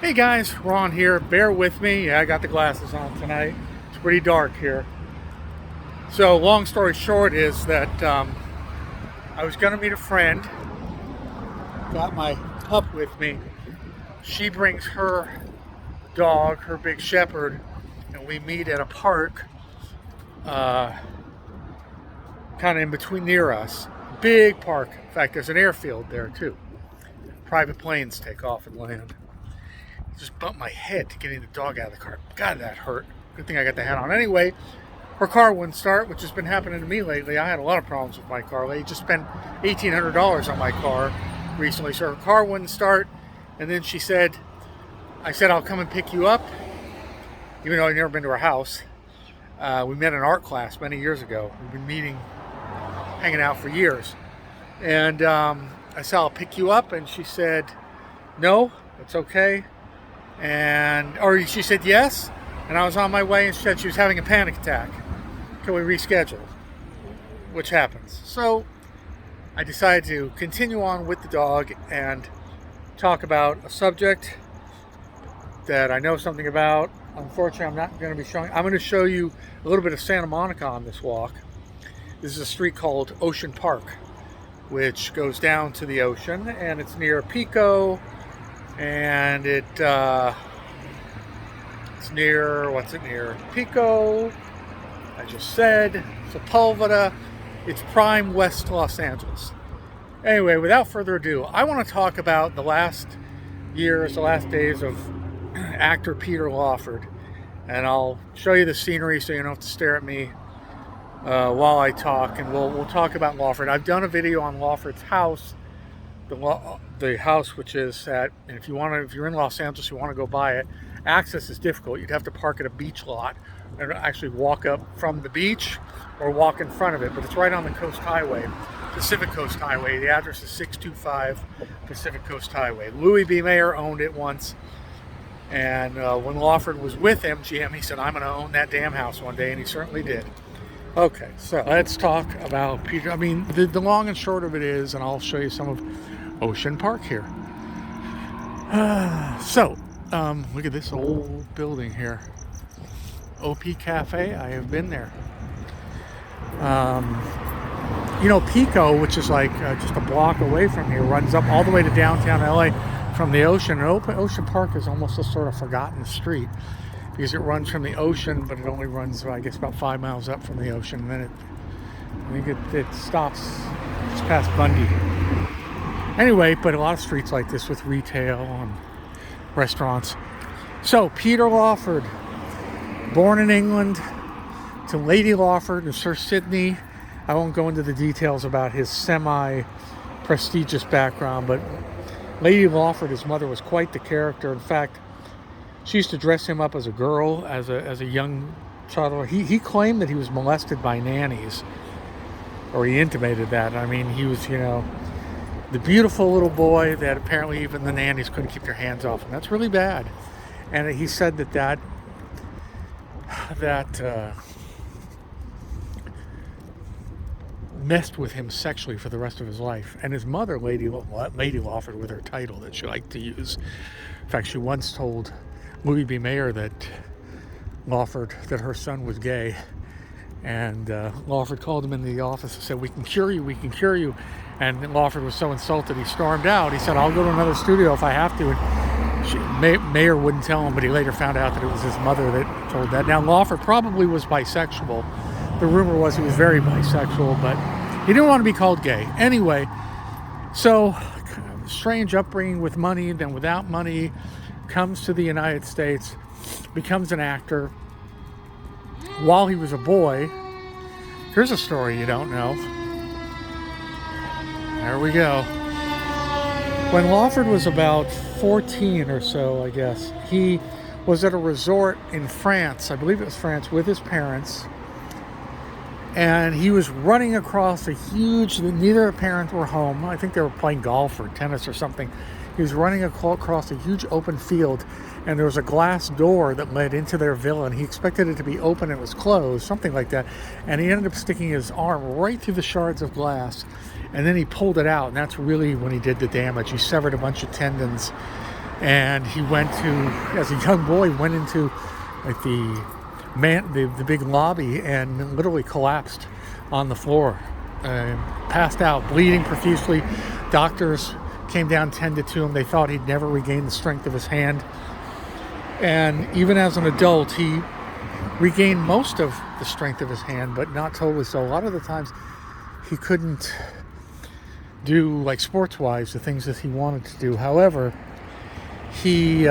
Hey guys, Ron here. Bear with me. Yeah, I got the glasses on tonight. It's pretty dark here. So long story short is that I was going to meet a friend. Got my pup with me. She brings her dog, her big shepherd, and we meet at a park kind of in between near us. Big park. In fact, there's an airfield there too. Private planes take off and land. Just bumped my head to getting the dog out of the car. God, that hurt. Good thing I got the hat on. Anyway, her car wouldn't start, which has been happening to me lately. I had a lot of problems with my car lately. Just spent $1,800 on my car recently. So her car wouldn't start. And then I said, I'll come and pick you up. Even though I've never been to her house. We met in art class many years ago. We've been hanging out for years. And I said, I'll pick you up. And she said, no, it's okay. Or she said yes, and I was on my way, and she said she was having a panic attack. Can we reschedule? Which happens. So I decided to continue on with the dog and talk about a subject that I know something about. Unfortunately, I'm not going to be showing. I'm going to show you a little bit of Santa Monica on this walk. This is a street called Ocean Park, which goes down to the ocean, and it's near Pico. And it's near, what's it near? Pico, I just said, Sepulveda. It's prime West Los Angeles. Anyway, without further ado, I want to talk about the last days of actor Peter Lawford. And I'll show you the scenery so you don't have to stare at me while I talk. And we'll talk about Lawford. I've done a video on Lawford's house. The house, which is at, and if you're in Los Angeles, you want to go by it, access is difficult. You'd have to park at a beach lot and actually walk up from the beach or walk in front of it, but it's right on the Coast Highway, Pacific Coast Highway. The address is 625 Pacific Coast Highway. Louis B. Mayer owned it once, and when Lawford was with MGM, he said, I'm going to own that damn house one day, and he certainly did. Okay, so let's talk about Peter. I mean, the long and short of it is, and I'll show you some of Ocean Park here. Look at this old building here. OP Cafe, I have been there. Pico, which is like just a block away from here, runs up all the way to downtown LA from the ocean. And Ocean Park is almost a sort of forgotten street because it runs from the ocean, but it only runs, I guess, about 5 miles up from the ocean. And then it stops just past Bundy. Anyway, but a lot of streets like this with retail and restaurants. So, Peter Lawford, born in England to Lady Lawford and Sir Sidney. I won't go into the details about his semi-prestigious background, but Lady Lawford, his mother, was quite the character. In fact, she used to dress him up as a girl, as a young child. He claimed that he was molested by nannies, or he intimated that. I mean, he was, the beautiful little boy that apparently even the nannies couldn't keep their hands off him. That's really bad. And he said that messed with him sexually for the rest of his life. And his mother, Lady Lawford, with her title that she liked to use. In fact, she once told Louis B. Mayer that her son was gay. And Lawford called him into the office and said, we can cure you. And Lawford was so insulted, he stormed out. He said, I'll go to another studio if I have to. And Mayer wouldn't tell him, but he later found out that it was his mother that told that. Now, Lawford probably was bisexual. The rumor was he was very bisexual, but he didn't want to be called gay. Anyway, so strange upbringing with money, then without money, comes to the United States, becomes an actor. While he was a boy, here's a story you don't know. There we go. When Lawford was about 14 or so, I guess, he was at a resort in France, I believe it was France, with his parents. And he was running across neither parents were home. I think they were playing golf or tennis or something. He was running across a huge open field, and there was a glass door that led into their villa, and he expected it to be open and it was closed, something like that. And he ended up sticking his arm right through the shards of glass, and then he pulled it out, and that's really when he did the damage. He severed a bunch of tendons And he went to, as a young boy, went into like the big lobby and literally collapsed on the floor, passed out, bleeding profusely. Doctors came down, tended to him. They thought he'd never regain the strength of his hand. And even as an adult, he regained most of the strength of his hand, but not totally. So a lot of the times he couldn't do, like sports-wise, the things that he wanted to do. However, he,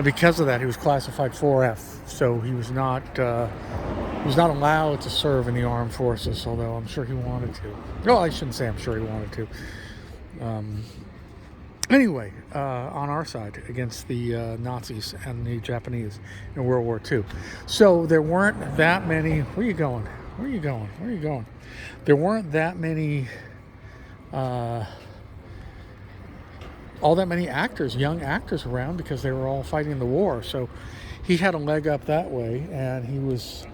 because of that, he was classified 4F. So he was not allowed to serve in the armed forces, although I'm sure he wanted to. No, I shouldn't say I'm sure he wanted to. Anyway, on our side against the Nazis and the Japanese in World War II. So there weren't that many... Where are you going? Where are you going? Where are you going? There weren't that many... all that many actors, young actors around, because they were all fighting the war. So he had a leg up that way, and he was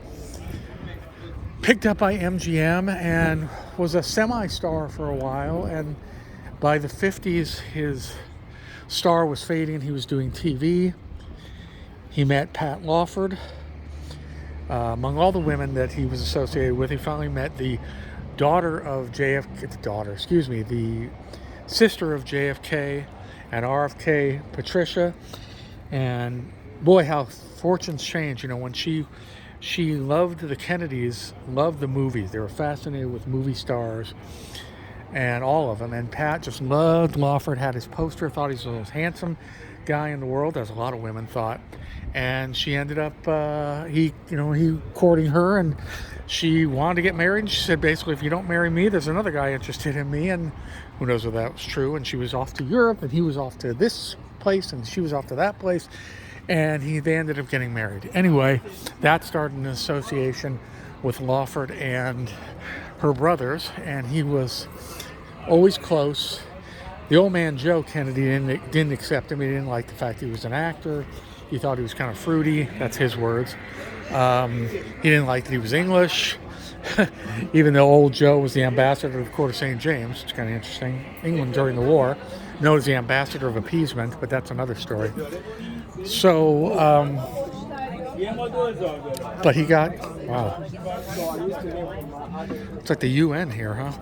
picked up by MGM and was a semi-star for a while. And by the 50s, his star was fading. He was doing TV. He met Pat Lawford. Among all the women that he was associated with, he finally met the daughter of JFK, the sister of JFK and RFK, Patricia. And boy, how fortunes change. You know, when she loved the Kennedys, loved the movies. They were fascinated with movie stars and all of them. And Pat just loved Lawford, had his poster, thought he was the most handsome guy in the world, as a lot of women thought. And she ended up, he courting her, and she wanted to get married. And she said, basically, if you don't marry me, there's another guy interested in me. And who knows if that was true. And she was off to Europe, and he was off to this place, and she was off to that place. And they ended up getting married. Anyway, that started an association with Lawford and her brothers, and he was always close. The old man Joe Kennedy didn't accept him. He didn't like the fact he was an actor. He thought he was kind of fruity. That's his words. He didn't like that he was English, even though old Joe was the ambassador of the Court of St. James. It's kind of interesting. England during the war, known as the ambassador of appeasement, but that's another story. So, but he got, wow. It's like the UN here, huh?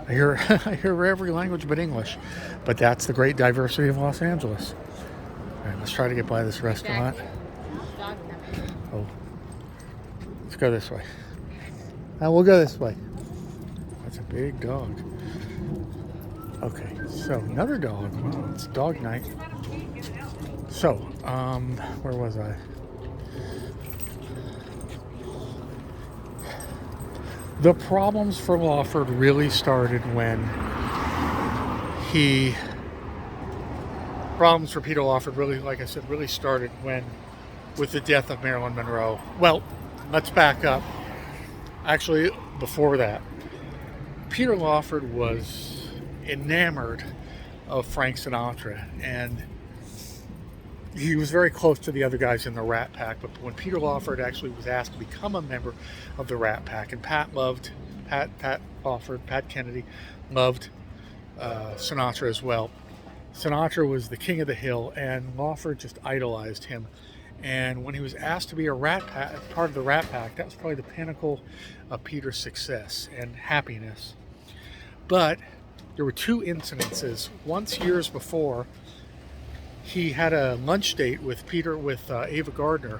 I hear every language but English, but that's the great diversity of Los Angeles. All right, let's try to get by this restaurant. Oh, let's go this way. We'll go this way. That's a big dog. Okay, so another dog. Wow, it's dog night. So, where was I? The problems for Lawford really started when problems for Peter Lawford really, like I said, really started with the death of Marilyn Monroe. Well, let's back up. Actually, before that, Peter Lawford was enamored of Frank Sinatra, and he was very close to the other guys in the Rat Pack. But when Peter Lawford actually was asked to become a member of the Rat Pack, and Pat Kennedy loved Sinatra as well. Sinatra was the king of the hill, and Lawford just idolized him. And when he was asked to be part of the Rat Pack, that was probably the pinnacle of Peter's success and happiness. But there were two incidences. Once, years before, he had a lunch date with Ava Gardner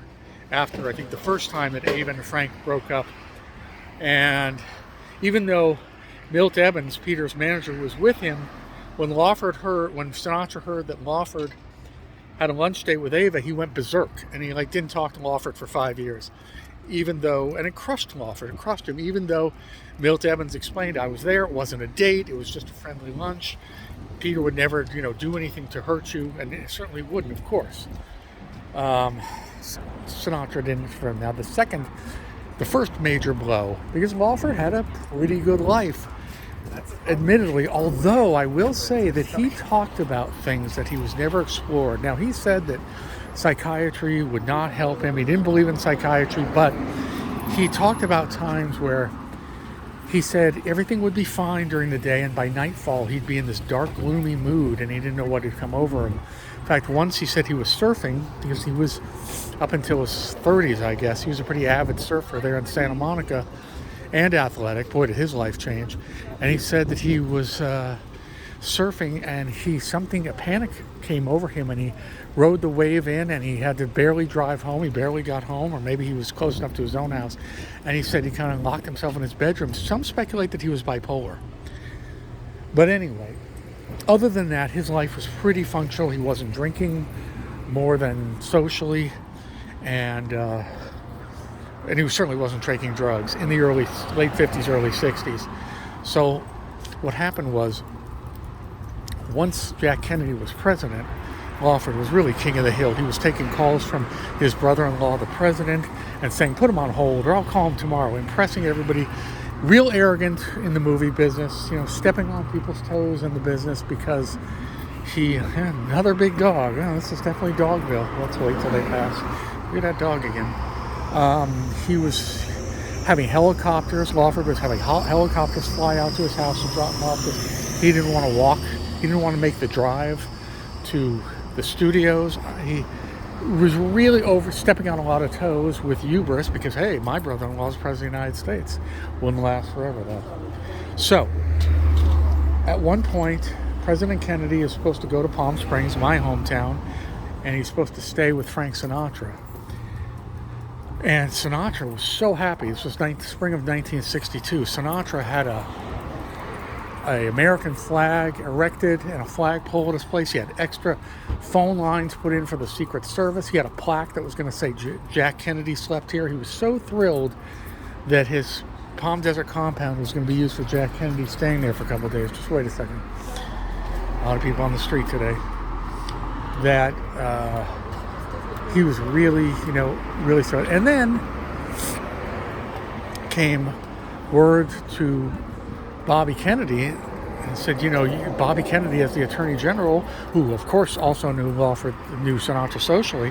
after, I think, the first time that Ava and Frank broke up. And even though Milt Evans, Peter's manager, was with him, when Sinatra heard that Lawford had a lunch date with Ava, he went berserk, and he didn't talk to Lawford for 5 years. And it crushed Lawford. It crushed him, even though Milt Evans explained, I was there, it wasn't a date, it was just a friendly lunch. Peter would never, do anything to hurt you, and it certainly wouldn't, of course. Sinatra didn't for him. Now, the first major blow, because Lawford had a pretty good life, admittedly, although I will say that he talked about things that he was never explored. Now, he said that psychiatry would not help him. He didn't believe in psychiatry, but he talked about times where He said everything would be fine during the day, and by nightfall he'd be in this dark, gloomy mood, and he didn't know what had come over him. In fact, once he said he was surfing, because he was, up until his 30s, I guess, he was a pretty avid surfer there in Santa Monica, and athletic. Boy, did his life change. And he said that he was surfing, and a panic came over him, and he rode the wave in, and he had to barely drive home. He barely got home, or maybe he was close enough to his own house. And he said he kind of locked himself in his bedroom. Some speculate that he was bipolar. But anyway, other than that, his life was pretty functional. He wasn't drinking more than socially, and he certainly wasn't taking drugs in the late 50s, early 60s. So what happened was, once Jack Kennedy was president, Lawford was really king of the hill. He was taking calls from his brother-in-law, the president, and saying, put him on hold, or I'll call him tomorrow, impressing everybody. Real arrogant in the movie business, stepping on people's toes in the business, because another big dog. Oh, this is definitely Dogville. Let's wait till they pass. Look at that dog again. He was having helicopters. Lawford was having helicopters fly out to his house and drop him off, because he didn't want to walk. He didn't want to make the drive to the studios. He was really overstepping on a lot of toes with hubris, because, hey, my brother-in-law is president of the United States. Wouldn't last forever, though. So, at one point, President Kennedy is supposed to go to Palm Springs, my hometown, and he's supposed to stay with Frank Sinatra. And Sinatra was so happy. This was spring of 1962. Sinatra had a American flag erected and a flagpole at his place. He had extra phone lines put in for the Secret Service. He had a plaque that was going to say Jack Kennedy slept here. He was so thrilled that his Palm Desert compound was going to be used for Jack Kennedy staying there for a couple of days. Just wait a second. A lot of people on the street today. That he was really, really thrilled. And then came word to Bobby Kennedy and said, Bobby Kennedy, as the Attorney General, who of course also knew Sinatra socially,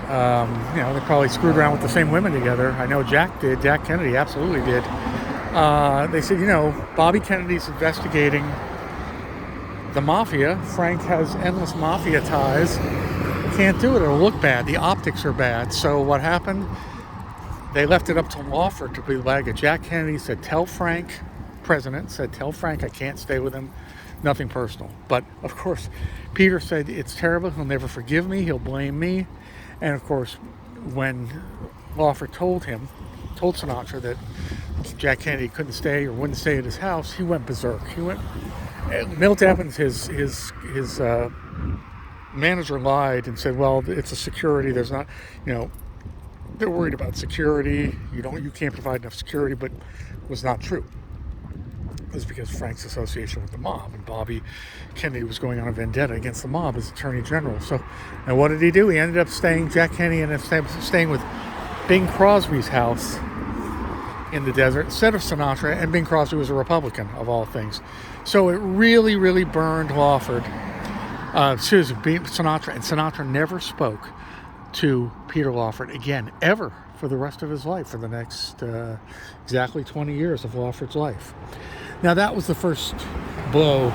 they probably screwed around with the same women together. I know Jack did. Jack Kennedy absolutely did. They said, Bobby Kennedy's investigating the mafia. Frank has endless mafia ties. Can't do it. It'll look bad. The optics are bad. So what happened? They left it up to Lawford to be the bag. Jack Kennedy said, tell Frank I can't stay with him. Nothing personal. But, of course, Peter said, it's terrible. He'll never forgive me. He'll blame me. And, of course, when Lawford told Sinatra that Jack Kennedy couldn't stay or wouldn't stay at his house, he went berserk. Milt Evans, his manager, lied and said, well, it's a security. There's not, they're worried about security. You can't provide enough security, but it was not true. It was because Frank's association with the mob, and Bobby Kennedy was going on a vendetta against the mob as Attorney General. So, and what did he do? He ended up Jack Kennedy ended up staying with Bing Crosby's house in the desert instead of Sinatra, and Bing Crosby was a Republican, of all things. So it really, really burned Lawford. Sinatra, and Sinatra never spoke to Peter Lawford again, ever, for the rest of his life, for the next exactly 20 years of Lawford's life. Now, that was the first blow,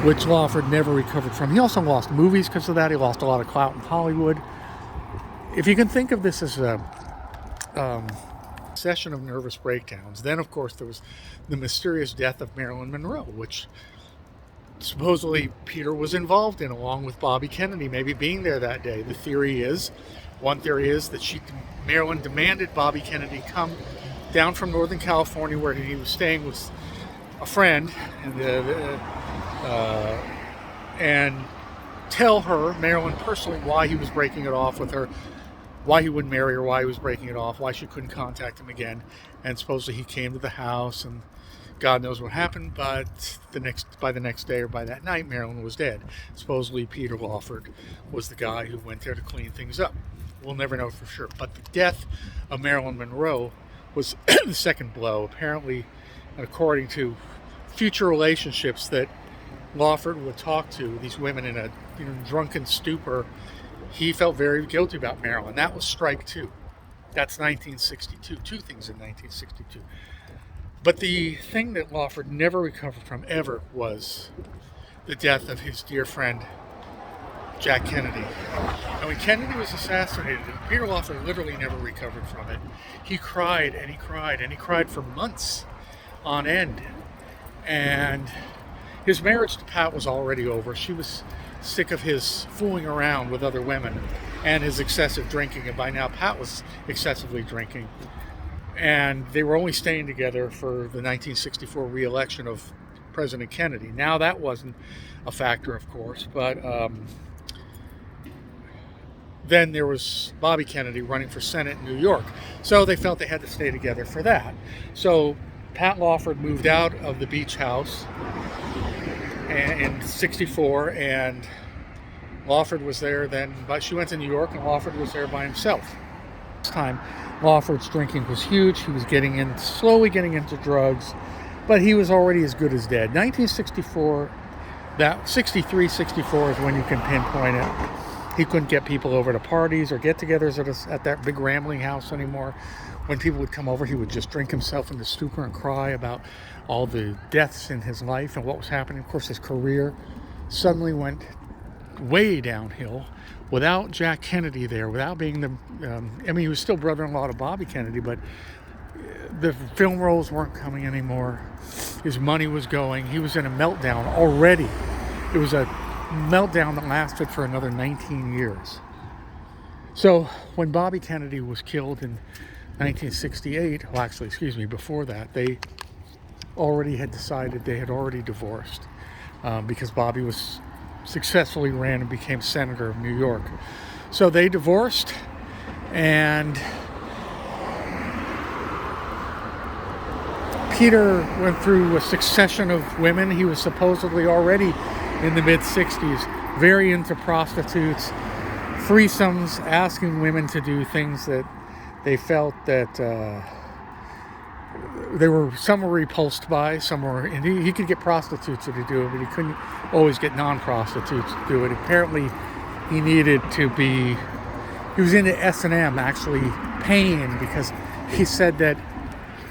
which Lawford never recovered from. He also lost movies because of that. He lost a lot of clout in Hollywood. If you can think of this as a session of nervous breakdowns, then, of course, there was the mysterious death of Marilyn Monroe, which supposedly Peter was involved in, along with Bobby Kennedy maybe being there that day. One theory is that Marilyn demanded Bobby Kennedy come down from Northern California, where he was staying with a friend, and tell her, Marilyn personally, why he was breaking it off with her, why he wouldn't marry her, why he was breaking it off, why she couldn't contact him again. And supposedly he came to the house, and God knows what happened, but by the next day or by that night, Marilyn was dead. Supposedly Peter Lawford was the guy who went there to clean things up. We'll never know for sure. But the death of Marilyn Monroe was the second blow. Apparently, according to future relationships that Lawford would talk to, these women in a drunken stupor, he felt very guilty about Marilyn. That was strike two. That's 1962. Two things in 1962. But the thing that Lawford never recovered from ever was the death of his dear friend, Jack Kennedy. And when Kennedy was assassinated, Peter Lawford literally never recovered from it. He cried and he cried and he cried for months on end. And his marriage to Pat was already over. She was sick of his fooling around with other women and his excessive drinking. And by now, Pat was excessively drinking. And they were only staying together for the 1964 re-election of President Kennedy. Now that wasn't a factor, of course, but then there was Bobby Kennedy running for Senate in New York. So they felt they had to stay together for that. So Pat Lawford moved out of the beach house in 64, and Lawford was there then, but she went to New York and Lawford was there by himself. This time, Lawford's drinking was huge. He was slowly getting into drugs, but he was already as good as dead. 1964, that 63, 64 is when you can pinpoint it. He couldn't get people over to parties or get-togethers at that big rambling house anymore. When people would come over, he would just drink himself into stupor and cry about all the deaths in his life and what was happening. Of course, his career suddenly went way downhill without Jack Kennedy there, without being he was still brother-in-law to Bobby Kennedy, but the film roles weren't coming anymore. His money was going. He was in a meltdown already. It was a meltdown that lasted for another 19 years. So when Bobby Kennedy was killed in 1968, well, actually, before that, they already had decided, they had already divorced because Bobby was successfully ran and became senator of New York. So they divorced, and Peter went through a succession of women. He was supposedly already in the mid-60s, very into prostitutes, threesomes, asking women to do things that they felt that some were repulsed by, and he could get prostitutes to do it, but he couldn't always get non-prostitutes to do it. Apparently, he was into S&M, actually paying, because he said that,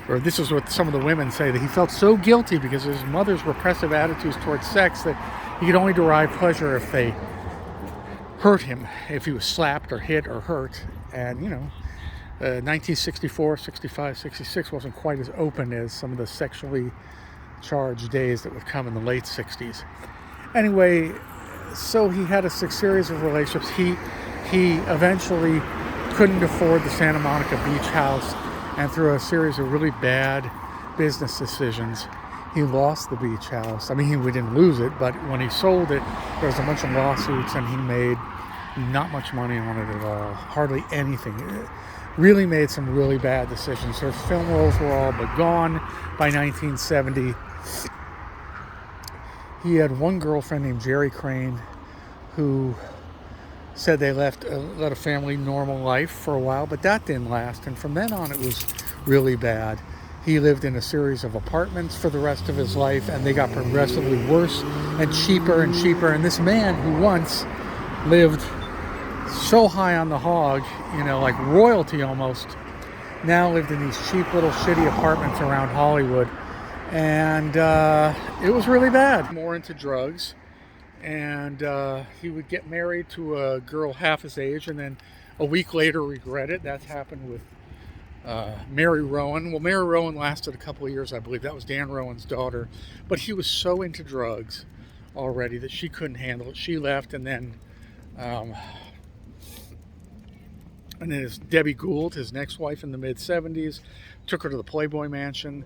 or this is what some of the women say, that he felt so guilty because of his mother's repressive attitudes towards sex that he could only derive pleasure if they hurt him, if he was slapped or hit or hurt. And, 1964, 65, 66 wasn't quite as open as some of the sexually charged days that would come in the late 60s. Anyway, so he had a series of relationships. He eventually couldn't afford the Santa Monica beach house, and through a series of really bad business decisions, he lost the beach house. I mean, he didn't lose it, but when he sold it, there was a bunch of lawsuits, and he made not much money on it at all, hardly anything. It really made some really bad decisions. His film roles were all but gone by 1970. He had one girlfriend named Jerry Crane who said they led a family normal life for a while, but that didn't last, and from then on it was really bad. He lived in a series of apartments for the rest of his life, and they got progressively worse and cheaper and cheaper. And this man who once lived so high on the hog, like royalty almost, now lived in these cheap little shitty apartments around Hollywood. And it was really bad. More into drugs. And he would get married to a girl half his age and then a week later regret it. That's happened with Mary Rowan. Well, Mary Rowan lasted a couple of years, I believe. That was Dan Rowan's daughter. But he was so into drugs already that she couldn't handle it. She left, and then his Debbie Gould, his next wife in the mid-70s, took her to the Playboy Mansion,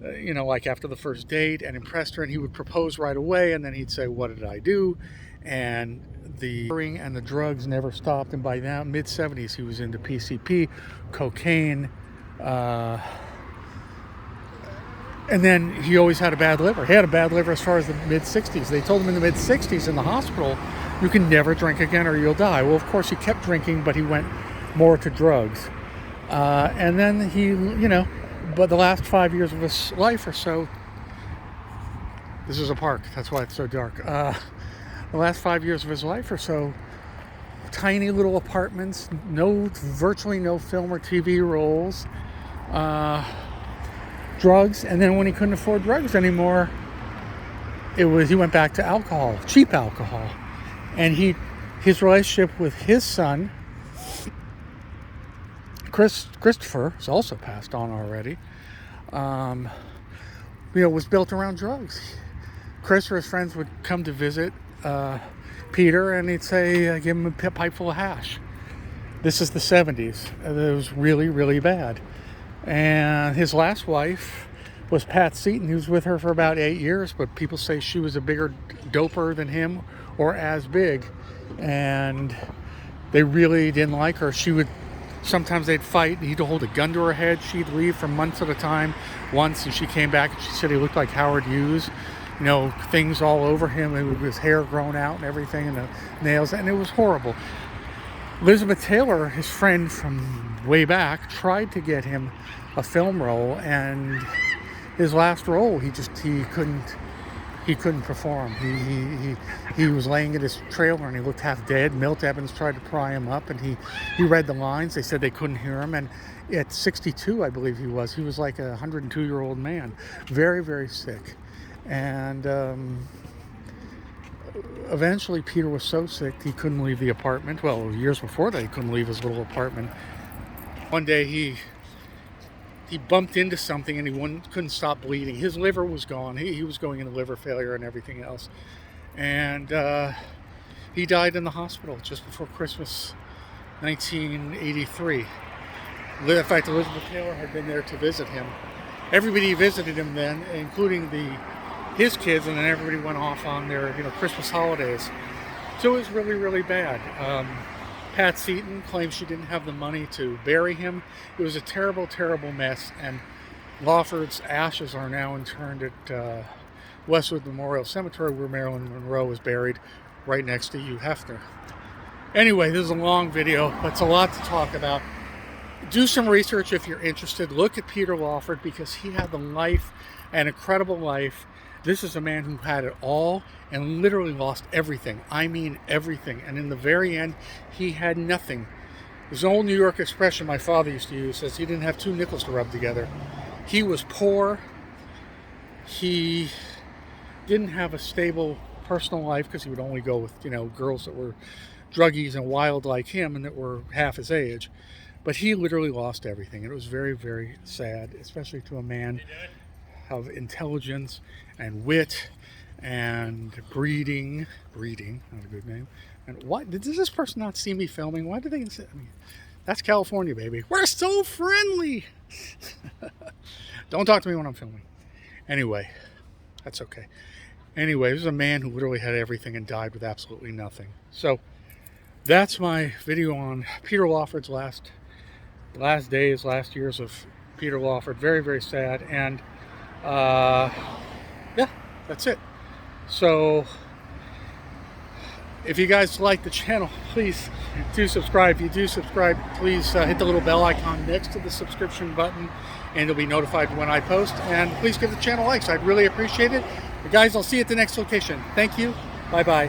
like after the first date, and impressed her, and he would propose right away, and then he'd say, "What did I do?" And the drugs never stopped, and by now, mid-70s, he was into PCP, cocaine, and then he always had a bad liver. He had a bad liver as far as the mid-60s. They told him in the mid-60s in the hospital, "You can never drink again or you'll die." Well, of course, he kept drinking, but he went more to drugs. And then he, but the last 5 years of his life or so, this is a park, that's why it's so dark. The last 5 years of his life or so, tiny little virtually no film or TV roles. drugs, and then when he couldn't afford drugs anymore, he went back to alcohol, cheap alcohol. And his relationship with his son, Christopher, is also passed on already, was built around drugs. Chris or his friends would come to visit Peter, and he'd say, give him a pipe full of hash. This is the 70s. It was really, really bad. And his last wife was Pat Seaton, who was with her for about 8 years, but people say she was a bigger doper than him, or as big. And they really didn't like her. Sometimes they'd fight. He'd hold a gun to her head. She'd leave for months at a time. Once, and she came back, and she said he looked like Howard Hughes. Things all over him, and with his hair grown out and everything, and the nails, and it was horrible. Elizabeth Taylor, his friend from way back, tried to get him a film role, and his last role, he couldn't perform. He was laying in his trailer, and he looked half dead. Milt Evans tried to pry him up, and he read the lines. They said they couldn't hear him, and at 62, I believe he was like a 102-year-old man, very, very sick. And eventually Peter was so sick he couldn't leave the apartment. Well, years before that, he couldn't leave his little apartment. One day he bumped into something, and he couldn't stop bleeding. His liver was gone. He was going into liver failure and everything else. And he died in the hospital just before Christmas 1983. In fact, Elizabeth Taylor had been there to visit him. Everybody visited him then, including his kids, and then everybody went off on their Christmas holidays. So it was really, really bad. Pat Seaton claims she didn't have the money to bury him. It was a terrible, terrible mess, and Lawford's ashes are now interned at Westwood Memorial Cemetery, where Marilyn Monroe is buried, right next to Hugh Hefner. Anyway, this is a long video, but it's a lot to talk about. Do some research if you're interested. Look at Peter Lawford, because he had an incredible life. This is a man who had it all and literally lost everything. I mean everything. And in the very end, he had nothing. There's an old New York expression my father used to use, says he didn't have two nickels to rub together. He was poor. He didn't have a stable personal life, because he would only go with, girls that were druggies and wild like him and that were half his age. But he literally lost everything. It was very, very sad, especially to a man of intelligence and wit and breeding, not a good name. And what, did this person not see me filming? Why did they insist? That's California, baby. We're so friendly. Don't talk to me when I'm filming. Anyway, that's okay. Anyway, this is a man who literally had everything and died with absolutely nothing. So that's my video on Peter Lawford's last years of Peter Lawford. Very, very sad. And yeah, that's it. So if you guys like the channel, please do subscribe. If you do subscribe, please hit the little bell icon next to the subscription button, and you'll be notified when I post. And please give the channel likes. I'd really appreciate it. But guys, I'll see you at the next location. Thank you. Bye-bye.